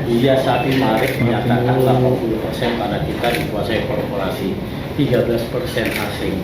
Buya Safi Ma'arif menyatakan 80% tanah kita dikuasai korporasi, 13% asing.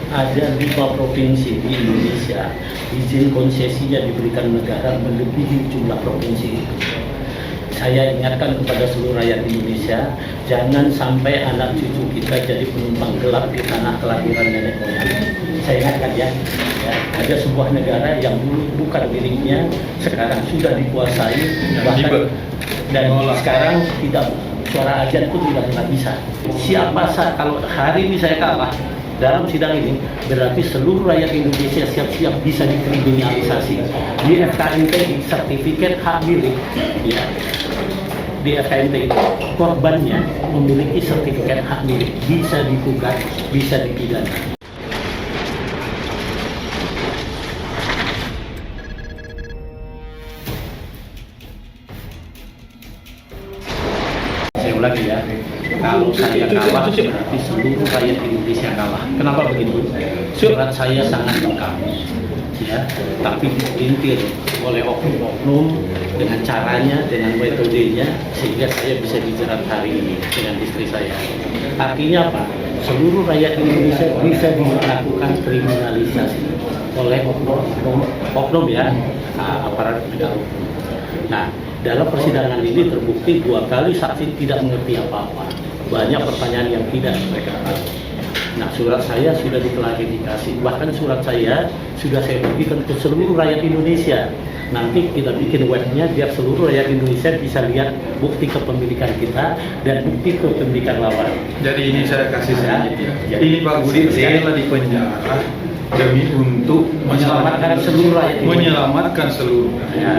Ada 5 provinsi di Indonesia, izin konsesinya diberikan negara melebihi jumlah provinsi itu. Saya ingatkan kepada seluruh rakyat Indonesia, jangan sampai anak cucu kita jadi penumpang gelap di tanah kelahiran nenek moyang. Saya ingatkan ya, ada sebuah negara yang dulu bukan miliknya, sekarang sudah dikuasai, bahkan dan sekarang tidak, suara ajan itu tidak bisa. Siapa kalau hari ini saya kalah dalam sidang ini, berarti seluruh rakyat Indonesia siap-siap bisa dikriminalisasi. Di FKMTI sertifikat hak milik, ya, di FKMTI itu korbannya memiliki sertifikat hak milik, bisa digugat, bisa dipidana. Saya ulangi ya, kalau saya kalah berarti seluruh rakyat Indonesia kalah. Kenapa begitu? Surat saya sangat lengkap, ya, tapi dipelintir oleh oknum-oknum dengan caranya, dengan metodenya, sehingga saya bisa dijerat hari ini dengan istri saya. Artinya apa? Seluruh rakyat Indonesia bisa dilakukan kriminalisasi oleh oknum ya, aparat penegak hukum. Nah, dalam persidangan ini terbukti 2 kali saksi tidak mengerti apa-apa. Banyak pertanyaan yang tidak mereka tahu. Nah, surat saya sudah diklarifikasi. Bahkan surat saya sudah saya bagikan ke seluruh rakyat Indonesia. Nanti kita bikin webnya biar seluruh rakyat Indonesia bisa lihat bukti kepemilikan kita dan bukti kepemilikan lawan. Jadi ini saya kasih sedikit ya. Jadi, ini Pak Budi rela di penjara demi untuk menyelamatkan seluruh rakyat Indonesia. Menyelamatkan seluruh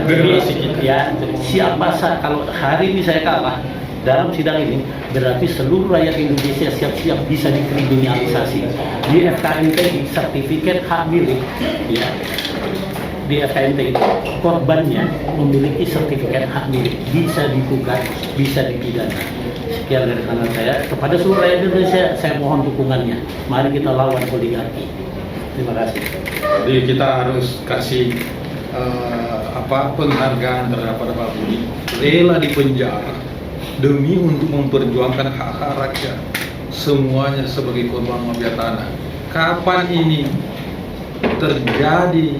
generasi kita. Ya, siapa kalau hari ini saya kalah dalam sidang ini, berarti seluruh rakyat Indonesia siap-siap bisa dikriminalisasi. Di FKMTI sertifikat hak milik, ya, di FKMTI itu korbannya memiliki sertifikat hak milik, bisa digugat, bisa dipidana. Sekian dari kanan saya. Kepada seluruh rakyat Indonesia, saya mohon dukungannya. Mari kita lawan oligarki. Terima kasih. Jadi kita harus kasih penghargaan terhadap Pak Budi. Rela di penjara demi untuk memperjuangkan hak-hak rakyat, semuanya sebagai korban mafia tanah. Kapan ini terjadi,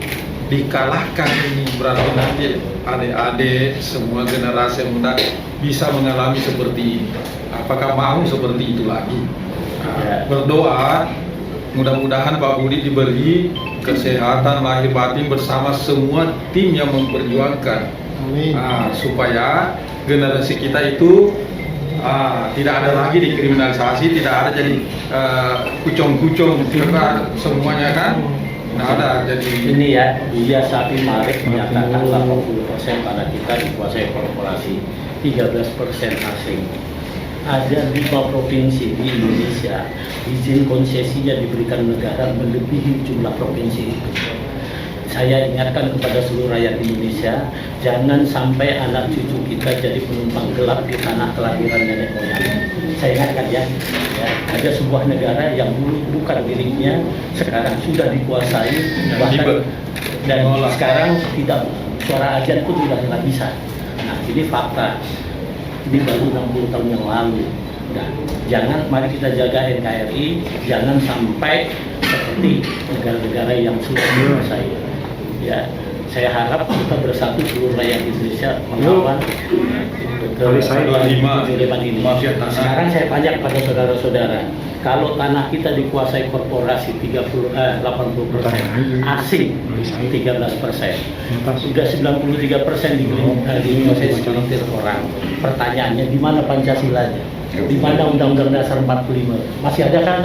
dikalahkan ini, berarti nanti adik-adik semua generasi muda bisa mengalami seperti ini. Apakah mau seperti itu lagi? Berdoa mudah-mudahan Pak Budi diberi kesehatan lahir batin bersama semua tim yang memperjuangkan, supaya generasi kita itu tidak ada lagi dikriminalisasi, tidak ada jadi kucong-kucong semuanya kan. Nah, ada jadi ini ya, Buya Safi Ma'arif menyatakan 80% tanah kita dikuasai korporasi, 13% asing. Ada 5 provinsi di Indonesia, izin konsesinya diberikan negara melebihi jumlah provinsi itu. Saya ingatkan kepada seluruh rakyat Indonesia, jangan sampai anak cucu kita jadi penumpang gelap di tanah kelahiran nenek moyang. Saya ingatkan ya, ada sebuah negara yang dulu bukan miliknya, sekarang sudah dikuasai, bahkan dan sekarang tidak, suara ajan pun tidak bisa. Nah, ini fakta. Ini baru 60 tahun yang lalu. Nah, jangan, mari kita jaga NKRI, jangan sampai seperti negara-negara yang sudah dikuasai. Ya, saya harap kita bersatu seluruh rakyat Indonesia melawan kejeleman ini. Sekarang saya tanya kepada saudara-saudara, kalau tanah kita dikuasai korporasi 80%, asing 13%, sudah 93% dikuasai segelintir orang. Pertanyaannya, di mana Pancasilanya? Di mana Undang-Undang Dasar 45? Masih ada kan?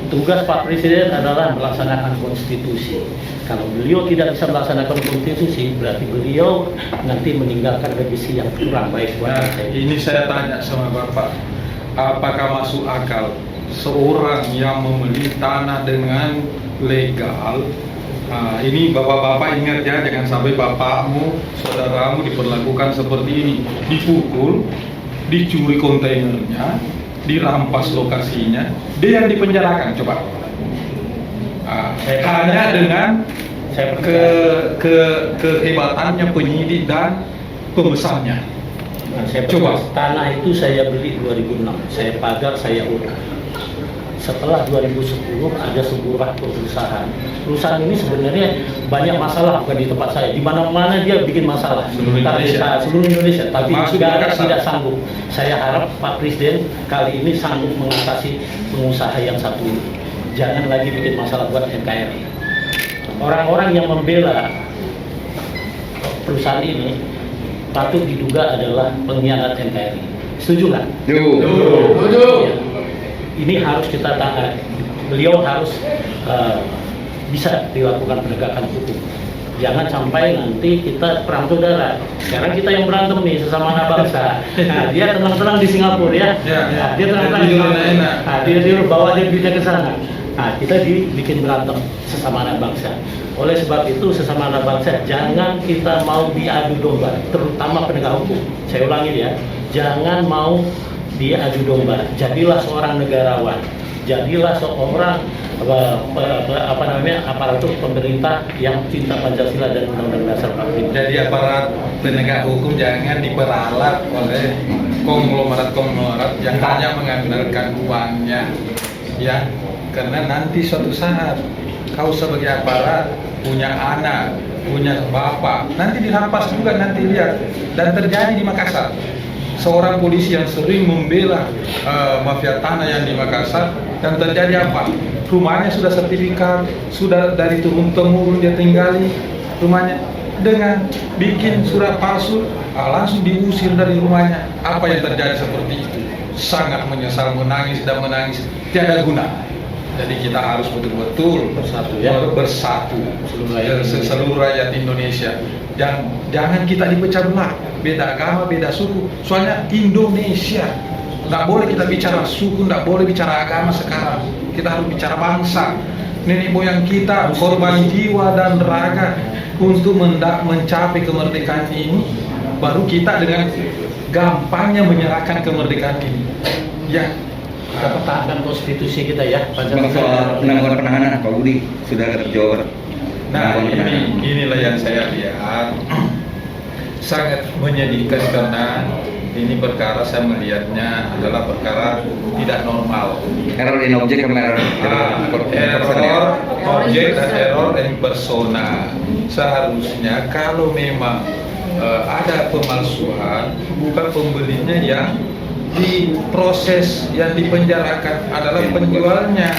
Tugas Pak Presiden adalah melaksanakan konstitusi. Kalau beliau tidak bisa melaksanakan konstitusi, berarti beliau nanti meninggalkan legasi yang kurang baik buat saya. Ini saya tanya sama Bapak, apakah masuk akal seorang yang membeli tanah dengan legal? Ini bapak-bapak ingat ya, jangan sampai bapakmu, saudaramu diperlakukan seperti ini, dipukul, dicuri kontainernya, dirampas lokasinya, dia yang dipenjarakan. Coba hanya dengan kehebatannya penyidik dan pembesannya. Nah, saya Coba. tanah itu saya beli 2006, saya pagar, saya urus. Setelah 2010 ada sebuah perusahaan. Perusahaan ini sebenarnya banyak masalah bukan di tempat saya. Di mana-mana dia bikin masalah. Seluruh Indonesia. Seluruh Indonesia. Tapi Termasuk negara Makassar. tidak sanggup. Saya harap Pak Presiden kali ini sanggup mengatasi pengusaha yang satu ini. Jangan lagi bikin masalah buat NKRI. Orang-orang yang membela perusahaan ini patut diduga adalah pengkhianat NKRI. Setuju nggak? Setuju. Ya. Ini harus kita tahan. Beliau harus bisa dilakukan penegakan hukum. Jangan sampai nanti kita perang saudara. Sekarang kita yang berantem nih sesama anak bangsa. Nah, dia tenang-tenang di Singapura ya. Nah, dia tenang-tenang di Singapura. Nah, dia bawa dia duitnya ke sana. Nah, kita dibikin berantem sesama anak bangsa. Oleh sebab itu sesama anak bangsa jangan kita mau diadu domba, terutama penegak hukum. Saya ulangi ya, jangan mau diadu domba. Jadilah seorang negarawan. Jadilah seorang aparatur pemerintah yang cinta Pancasila dan Undang-Undang Dasar 45. Jadi aparat penegak hukum jangan diperalat oleh konglomerat-konglomerat yang hanya mengandalkan uangnya, ya. Karena nanti suatu saat kau sebagai aparat punya anak, punya bapak, nanti dirampas juga, nanti lihat. Dan terjadi di Makassar. Seorang polisi yang sering membela mafia tanah yang di Makassar, dan terjadi apa? Rumahnya sudah sertifikat, sudah dari turun-temurun dia tinggali rumahnya, dengan bikin surat palsu, langsung diusir dari rumahnya. Apa yang terjadi seperti itu? Sangat menyesal, menangis dan menangis, tiada guna. Jadi kita harus betul-betul Bersatu, ya. Bersatu seluruh rakyat Indonesia. Jangan kita dipecah belah, beda agama, beda suku. Soalnya Indonesia, nggak boleh kita bicara suku, nggak boleh bicara agama sekarang. Kita harus bicara bangsa. Nenek moyang kita korban jiwa dan raga untuk mencapai kemerdekaan ini. Baru kita dengan gampangnya menyerahkan kemerdekaan ini. Ya. Kita pertahankan konstitusi kita ya. Bang, soal penangguhan penahanan Pak Budi sudah terjawab. Nah, inilah yang saya lihat sangat menyedihkan, karena ini perkara saya melihatnya adalah perkara tidak normal. Error in object sama Error objek dan error in persona. Seharusnya kalau memang ada pemalsuan, bukan pembelinya yang diproses, yang dipenjarakan adalah penjualnya.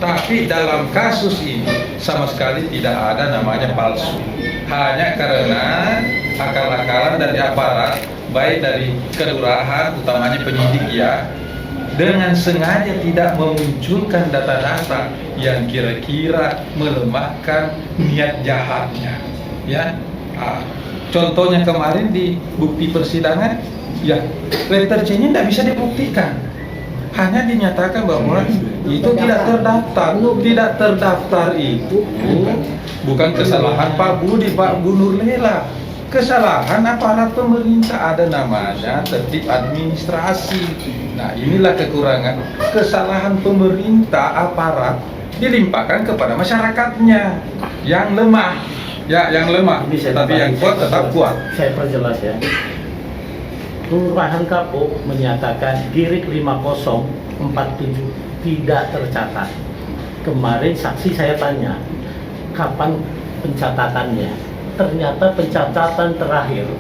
Tapi dalam kasus ini sama sekali tidak ada namanya palsu. Hanya karena akal-akalan dari aparat, baik dari kelurahan, utamanya penyidik ya, dengan sengaja tidak memunculkan data-data yang kira-kira melemahkan niat jahatnya. Ya, contohnya kemarin di bukti persidangan, ya, letter C-nya tidak bisa dibuktikan. Hanya dinyatakan bahwa itu tidak terdaftar. Tidak terdaftar itu bukan kesalahan Pak Budi, Pak Bu Nurlela. Kesalahan aparat pemerintah, ada namanya tertib administrasi. Nah, inilah kekurangan. Kesalahan pemerintah, aparat dilimpahkan kepada masyarakatnya yang lemah. Ya, yang lemah. Tapi yang kuat tetap kuat. Saya perjelas ya. Kelurahan Kapuk menyatakan Girik 5047 tidak tercatat. Kemarin saksi saya tanya, kapan pencatatannya? Ternyata pencatatan terakhir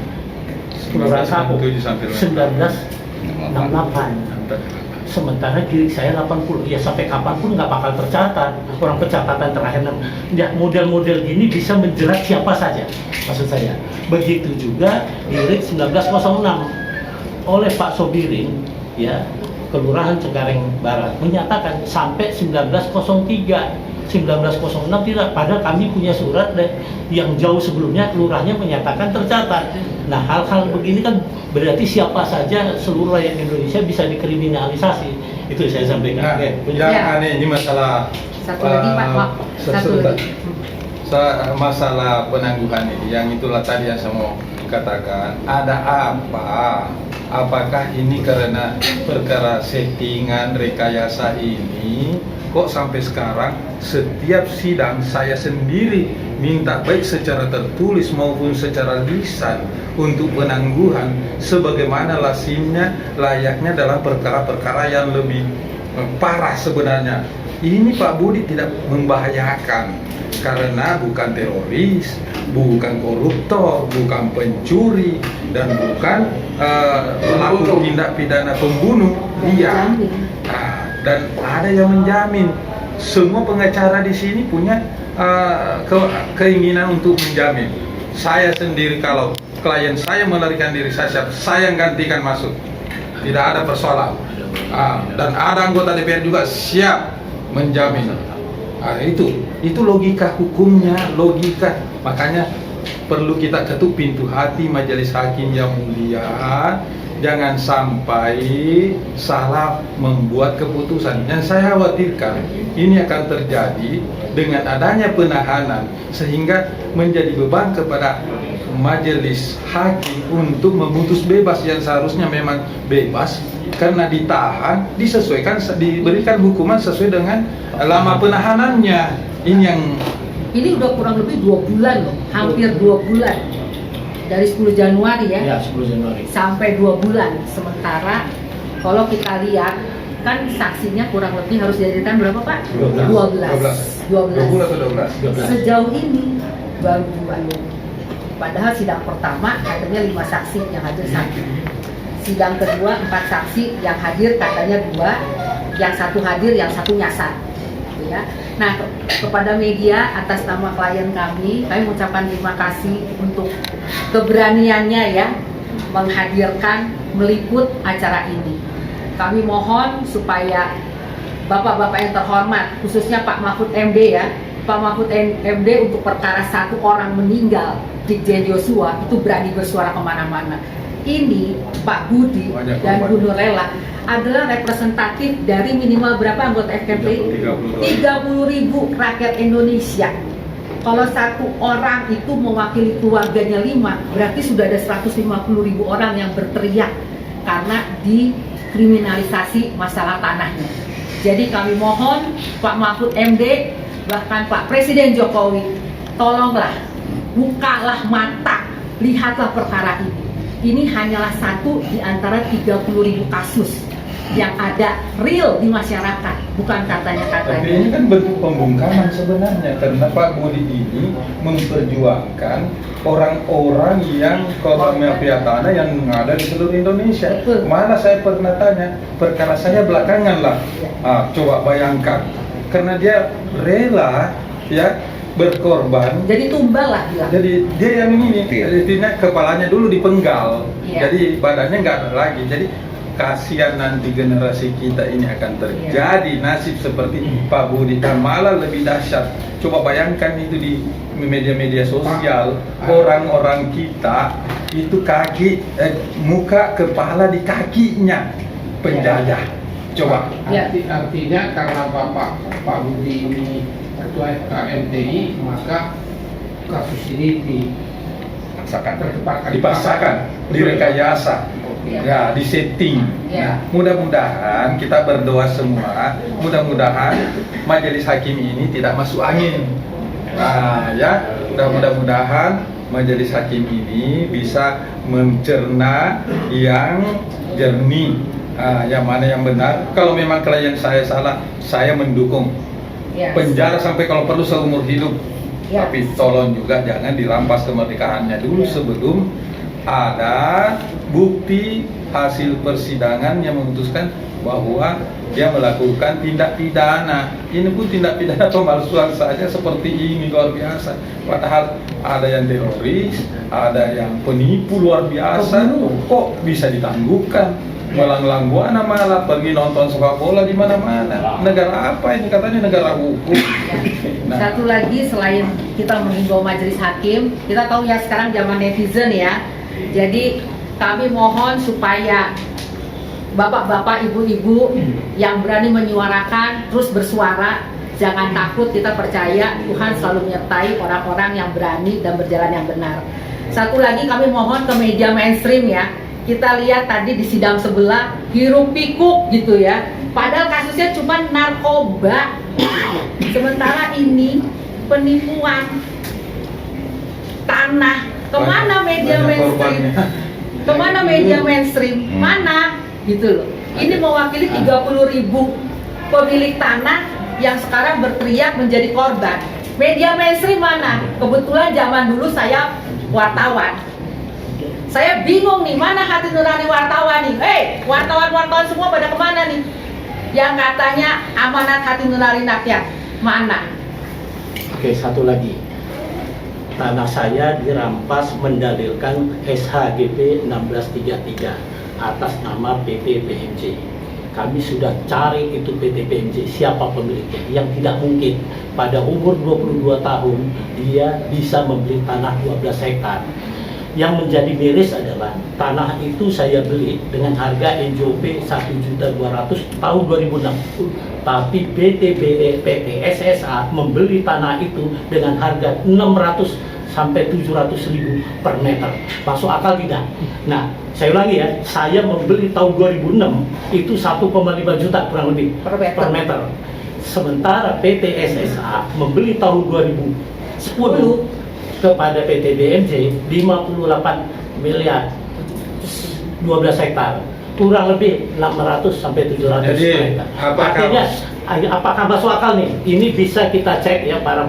Kelurahan Kapuk 1968. Sementara Girik saya 80. Ya sampai kapanpun nggak bakal tercatat. Orang pencatatan terakhir, ya, model-model gini bisa menjerat siapa saja. Maksud saya. Begitu juga Girik 1906. Oleh Pak Sobirin, ya, Kelurahan Cengkareng Barat menyatakan sampai 1903, 1906 tidak. Padahal kami punya surat yang jauh sebelumnya kelurahnya menyatakan tercatat. Nah, hal-hal begini kan berarti siapa saja seluruh rakyat Indonesia bisa dikriminalisasi. Itu saya sampaikan. Nah, yang aneh ini masalah Satu lagi Pak, satu lagi. Masalah penangguhan ini, yang itulah tadi yang saya mau katakan. Ada apa apakah ini karena perkara settingan rekayasa ini kok sampai sekarang setiap sidang saya sendiri minta baik secara tertulis maupun secara lisan untuk penangguhan sebagaimana lazimnya layaknya dalam perkara-perkara yang lebih parah sebenarnya. Ini Pak Budi tidak membahayakan karena bukan teroris, bukan koruptor, bukan pencuri, dan bukan pelaku tindak pidana pembunuh. Dia dan ada yang menjamin. Semua pengacara di sini punya keinginan untuk menjamin. Saya sendiri kalau klien saya melarikan diri, saya gantikan masuk, tidak ada persoalan. Dan ada anggota DPR juga siap menjamin. Itu logika hukumnya, logika. Makanya perlu kita ketuk pintu hati majelis hakim yang mulia, jangan sampai salah membuat keputusan. Yang saya khawatirkan ini akan terjadi dengan adanya penahanan sehingga menjadi beban kepada majelis hakim untuk memutus bebas yang seharusnya memang bebas karena ditahan, diberikan hukuman sesuai dengan lama penahanannya. Ini udah kurang lebih 2 bulan loh, hampir 2 bulan. Dari 10 Januari ya, 10 Januari sampai 2 bulan. Sementara kalau kita lihat kan saksinya kurang lebih harus dihadirkan berapa Pak? 12. 12. Sejauh ini baru 2. Padahal sidang pertama katanya 5 saksi yang hadir 1. Sidang kedua 4 saksi yang hadir katanya 2, yang 1 hadir, yang 1 nyasar. Ya. Nah, kepada media atas nama klien kami mengucapkan terima kasih untuk keberaniannya ya menghadirkan, meliput acara ini. Kami mohon supaya bapak-bapak yang terhormat, khususnya Pak Mahfud MD ya, Pak Mahfud MD untuk perkara 1 orang meninggal Brigjen Joshua itu berani bersuara kemana-mana. Ini Pak Budi dan Bu Nurlela adalah representatif dari minimal berapa anggota FKPI? 30.000 rakyat Indonesia. Kalau 1 orang itu mewakili keluarganya 5, berarti sudah ada 150.000 orang yang berteriak karena dikriminalisasi masalah tanahnya. Jadi kami mohon Pak Mahfud MD, bahkan Pak Presiden Jokowi, tolonglah, bukalah mata, lihatlah perkara ini. Ini hanyalah 1 di antara 30.000 kasus yang ada real di masyarakat, bukan katanya-katanya. Tapi ini kan bentuk pembungkaman sebenarnya, karena Pak Budi ini memperjuangkan orang-orang yang korban mafia tanah yang ada di seluruh Indonesia. Betul. Mana saya pernah tanya, perkara saya belakangan lah. Coba bayangkan, karena dia rela ya berkorban. Jadi tumbal lah bilang. Jadi dia yang ini, artinya kepalanya dulu dipenggal, Iya. jadi badannya nggak ada lagi. Jadi kasihan nanti generasi kita ini akan terjadi nasib seperti Pak Budi, dan malah lebih dahsyat. Coba bayangkan itu di media-media sosial, orang-orang kita itu muka kepala di kakinya penjajah. Coba. Artinya karena Pak Budi ini Ketua FKMTI, maka kasus ini dipaksakan, direkayasa, ya, disetting. Ya. Nah, mudah-mudahan kita berdoa semua, mudah-mudahan majelis hakim ini tidak masuk angin. Nah, ya, mudah-mudahan majelis hakim ini bisa mencerna yang jernih, yang mana yang benar. Kalau memang klien saya salah, saya mendukung. Yes. Penjara sampai kalau perlu seumur hidup. Yes. Tapi tolong juga jangan dirampas kemerdekaannya dulu sebelum ada bukti hasil persidangan yang memutuskan bahwa dia melakukan tindak pidana. Ini pun tindak pidana pemalsuan saja seperti ini, luar biasa. Padahal ada yang teroris, ada yang penipu luar biasa. Kok bisa ditangguhkan? Melang-lang buana malah pergi nonton sepak bola di mana-mana. Negara apa ini? Katanya negara hukum. Nah. Satu lagi, selain kita menghimbau majelis hakim, kita tahu ya sekarang zaman netizen ya. Jadi kami mohon supaya bapak-bapak, ibu-ibu yang berani menyuarakan terus bersuara, jangan takut. Kita percaya Tuhan selalu menyertai orang-orang yang berani dan berjalan yang benar. Satu lagi kami mohon ke media mainstream ya, kita lihat tadi di sidang sebelah hiruk pikuk gitu ya, padahal kasusnya cuma narkoba, sementara ini penipuan tanah. Kemana media banyak mainstream? korbannya. Kemana media mainstream? Mana gitu loh. Ini mewakili 30.000 pemilik tanah yang sekarang berteriak menjadi korban. Media mainstream mana? Kebetulan zaman dulu saya wartawan. Saya bingung nih, mana hati nurani wartawan nih? Hei, wartawan-wartawan semua pada kemana nih? Yang katanya amanat hati nurani rakyat, mana? Oke, satu lagi. Tanah saya dirampas mendalilkan SHGB 1633 atas nama PT PMJ. Kami sudah cari itu PT PMJ, siapa pemiliknya, yang tidak mungkin pada umur 22 tahun dia bisa membeli tanah 12 hektar. Yang menjadi miris adalah tanah itu saya beli dengan harga NJOP 1.200.000 tahun 2006. Tapi PT SSA membeli tanah itu dengan harga 600 sampai 700.000 per meter. Masuk akal tidak? Nah, saya ulangi ya, saya membeli tahun 2006 itu 1,5 juta kurang lebih Per meter. Sementara PT SSA membeli tahun 2010 kepada PT BMJ 58 miliar 12 hektar, kurang lebih 600 sampai 700 Jadi, hektar. apakah- Artinya, apakah masuk akal nih? Ini bisa kita cek ya para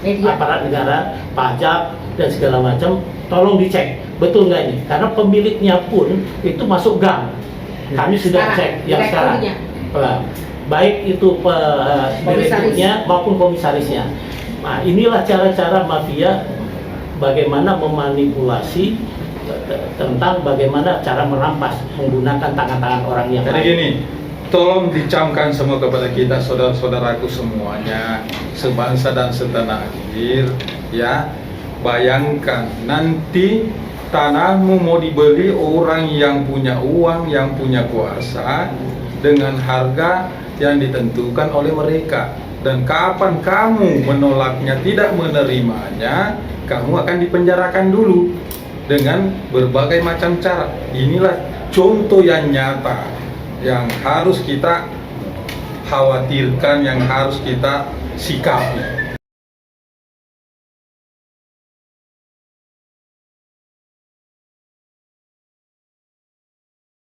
Media. aparat negara, pajak dan segala macam, tolong dicek betul nggak ini? Karena pemiliknya pun itu masuk gang. Kami sudah Sekarang, cek yang sekarang. direkturnya. Baik itu direkturnya maupun komisarisnya. Nah, inilah cara-cara mafia bagaimana memanipulasi tentang bagaimana cara merampas menggunakan tangan-tangan orang yang Jadi lain. gini, tolong dicamkan semua kepada kita saudara-saudaraku semuanya, sebangsa dan setanah air, ya. Bayangkan nanti tanahmu mau dibeli orang yang punya uang, yang punya kuasa dengan harga yang ditentukan oleh mereka. Dan kapan kamu menolaknya, tidak menerimanya, kamu akan dipenjarakan dulu dengan berbagai macam cara. Inilah contoh yang nyata yang harus kita khawatirkan, yang harus kita sikapi.